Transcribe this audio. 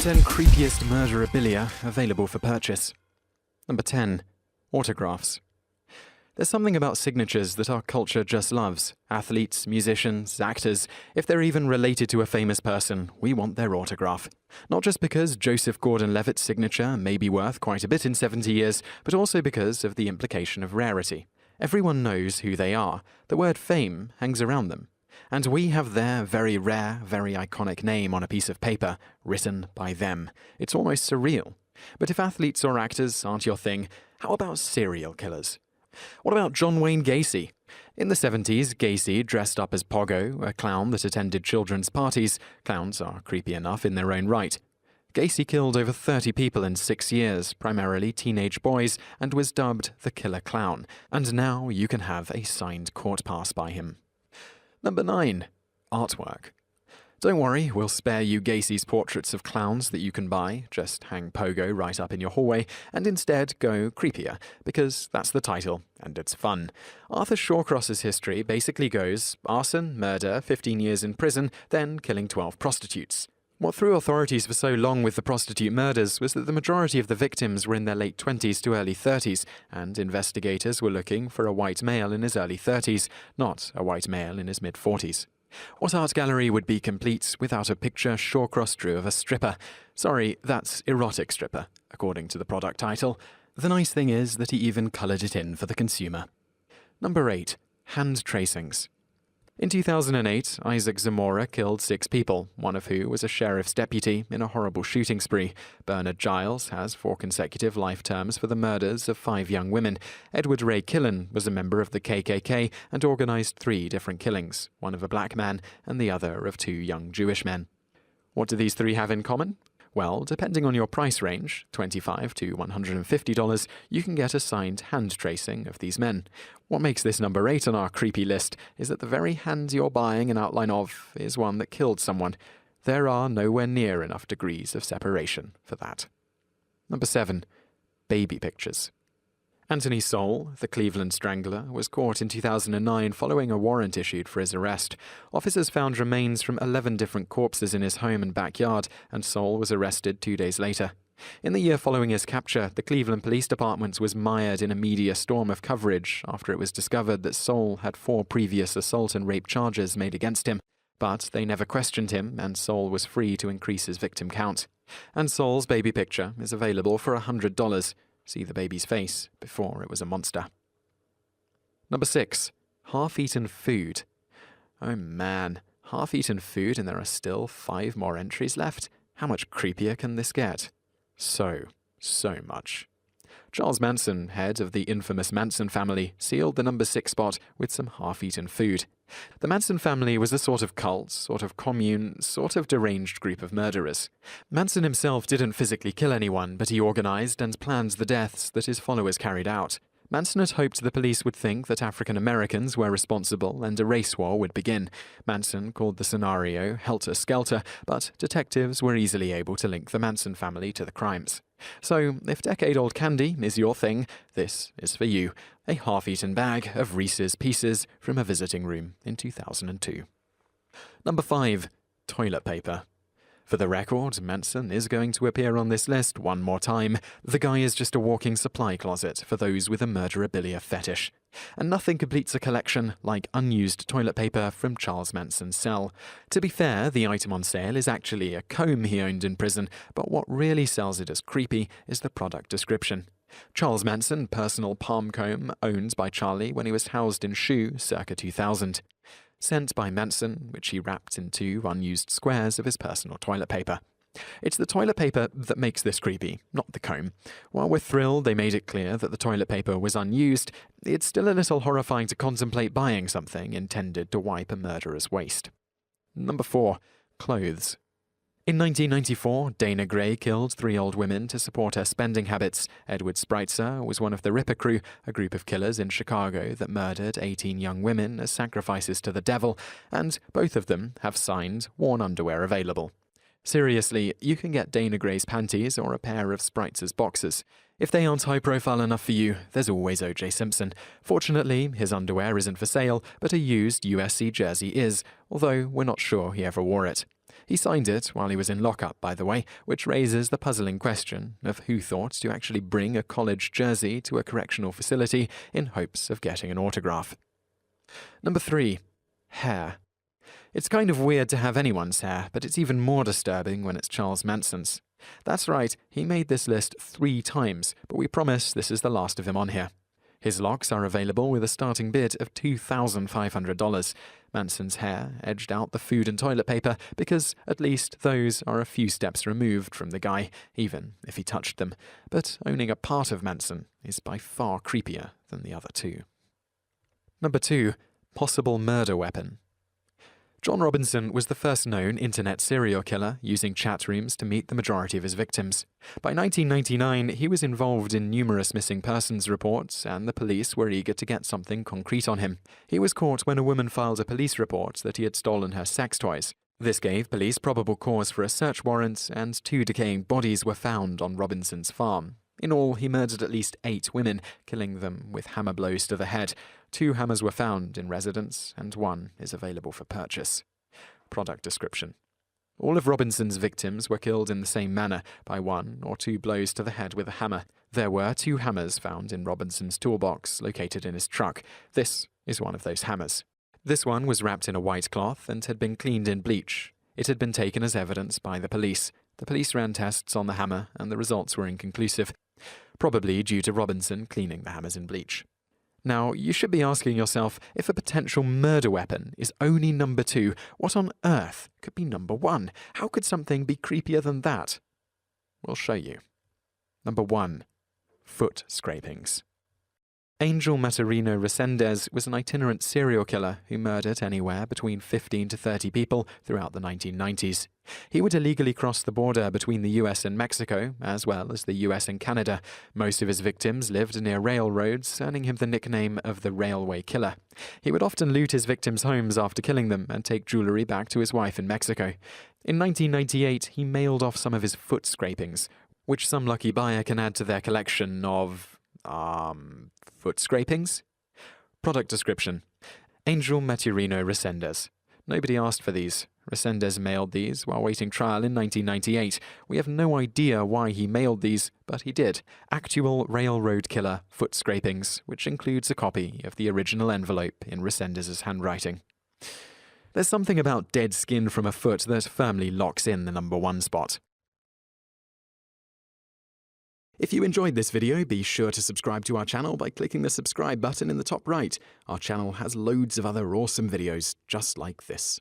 10 Creepiest Murderabilia available for purchase. Number 10. Autographs. There's something about signatures that our culture just loves. Athletes, musicians, actors, if they're even related to a famous person, we want their autograph. Not just because Joseph Gordon-Levitt's signature may be worth quite a bit in 70 years, but also because of the implication of rarity. Everyone knows who they are. The word fame hangs around them. And we have their very rare, very iconic name on a piece of paper, written by them. It's almost surreal. But if athletes or actors aren't your thing, how about serial killers? What about John Wayne Gacy? In the 70s, Gacy dressed up as Pogo, a clown that attended children's parties. Clowns are creepy enough in their own right. Gacy killed over 30 people in 6 years, primarily teenage boys, and was dubbed the Killer Clown. And now you can have a signed court pass by him. Number 9. Artwork. Don't worry, we'll spare you Gacy's portraits of clowns that you can buy, just hang Pogo right up in your hallway, and instead go creepier, because that's the title, and it's fun. Arthur Shawcross's history basically goes arson, murder, 15 years in prison, then killing 12 prostitutes. What threw authorities for so long with the prostitute murders was that the majority of the victims were in their late 20s to early 30s, and investigators were looking for a white male in his early 30s, not a white male in his mid-40s. What art gallery would be complete without a picture Shawcross drew of a stripper? Sorry, that's erotic stripper, according to the product title. The nice thing is that he even coloured it in for the consumer. Number 8. Hand tracings. In 2008, Isaac Zamora killed 6 people, one of who was a sheriff's deputy in a horrible shooting spree. Bernard Giles has 4 consecutive life terms for the murders of 5 young women. Edward Ray Killen was a member of the KKK and organized 3 different killings, one of a black man and the other of 2 young Jewish men. What do these 3 have in common? Well, depending on your price range, $25 to $150, you can get a signed hand tracing of these men. What makes this number 8 on our creepy list is that the very hand you're buying an outline of is one that killed someone. There are nowhere near enough degrees of separation for that. Number 7. Baby pictures. Anthony Soule, the Cleveland Strangler, was caught in 2009 following a warrant issued for his arrest. Officers found remains from 11 different corpses in his home and backyard, and Soule was arrested 2 days later. In the year following his capture, the Cleveland Police Department was mired in a media storm of coverage after it was discovered that Soule had 4 previous assault and rape charges made against him. But they never questioned him, and Soule was free to increase his victim count. And Soule's baby picture is available for $100. See the baby's face before it was a monster. Number 6. Half-Eaten Food. Oh man, Half-Eaten Food and there are still 5 more entries left? How much creepier can this get? So much. Charles Manson, head of the infamous Manson family, sealed the number 6 spot with some half-eaten food. The Manson family was a sort of cult, sort of commune, sort of deranged group of murderers. Manson himself didn't physically kill anyone, but he organized and planned the deaths that his followers carried out. Manson had hoped the police would think that African Americans were responsible and a race war would begin. Manson called the scenario helter-skelter, but detectives were easily able to link the Manson family to the crimes. So, if decade-old candy is your thing, this is for you. A half-eaten bag of Reese's Pieces from a visiting room in 2002. Number 5. Toilet paper. For the record, Manson is going to appear on this list one more time. The guy is just a walking supply closet for those with a murderabilia fetish. And nothing completes a collection like unused toilet paper from Charles Manson's cell. To be fair, the item on sale is actually a comb he owned in prison, but what really sells it as creepy is the product description. Charles Manson, personal palm comb, owned by Charlie when he was housed in Shoe circa 2000. Sent by Manson, which he wrapped in 2 unused squares of his personal toilet paper. It's the toilet paper that makes this creepy, not the comb. While we're thrilled they made it clear that the toilet paper was unused, it's still a little horrifying to contemplate buying something intended to wipe a murderer's waste. Number 4. Clothes. In 1994, Dana Gray killed 3 old women to support her spending habits. Edward Spreitzer was one of the Ripper Crew, a group of killers in Chicago that murdered 18 young women as sacrifices to the devil, and both of them have signed, worn underwear available. Seriously, you can get Dana Gray's panties or a pair of Spreitzer's boxers. If they aren't high profile enough for you, there's always O.J. Simpson. Fortunately, his underwear isn't for sale, but a used USC jersey is, although we're not sure he ever wore it. He signed it while he was in lockup, by the way, which raises the puzzling question of who thought to actually bring a college jersey to a correctional facility in hopes of getting an autograph. Number 3. Hair. It's kind of weird to have anyone's hair, but it's even more disturbing when it's Charles Manson's. That's right, he made this list 3 times, but we promise this is the last of him on here. His locks are available with a starting bid of $2,500. Manson's hair edged out the food and toilet paper because at least those are a few steps removed from the guy, even if he touched them. But owning a part of Manson is by far creepier than the other 2. Number 2. Possible murder weapon. John Robinson was the first known internet serial killer using chat rooms to meet the majority of his victims. By 1999, he was involved in numerous missing persons reports, and the police were eager to get something concrete on him. He was caught when a woman filed a police report that he had stolen her sex toys. This gave police probable cause for a search warrant, and 2 decaying bodies were found on Robinson's farm. In all, he murdered at least 8 women, killing them with hammer blows to the head. 2 hammers were found in residence, and 1 is available for purchase. Product description. All of Robinson's victims were killed in the same manner, by 1 or 2 blows to the head with a hammer. There were 2 hammers found in Robinson's toolbox, located in his truck. This is one of those hammers. This one was wrapped in a white cloth and had been cleaned in bleach. It had been taken as evidence by the police. The police ran tests on the hammer, and the results were inconclusive, probably due to Robinson cleaning the hammers in bleach. Now, you should be asking yourself, if a potential murder weapon is only number 2, what on earth could be number 1? How could something be creepier than that? We'll show you. Number 1. Foot scrapings. Angel Maturino Resendez was an itinerant serial killer who murdered anywhere between 15 to 30 people throughout the 1990s. He would illegally cross the border between the US and Mexico, as well as the US and Canada. Most of his victims lived near railroads, earning him the nickname of the Railway Killer. He would often loot his victims' homes after killing them and take jewelry back to his wife in Mexico. In 1998, he mailed off some of his foot scrapings, which some lucky buyer can add to their collection of foot scrapings? Product description. Angel Maturino Resendez. Nobody asked for these. Resendez mailed these while waiting trial in 1998. We have no idea why he mailed these, but he did. Actual railroad killer foot scrapings, which includes a copy of the original envelope in Resendez's handwriting. There's something about dead skin from a foot that firmly locks in the number 1 spot. If you enjoyed this video, be sure to subscribe to our channel by clicking the subscribe button in the top right. Our channel has loads of other awesome videos just like this.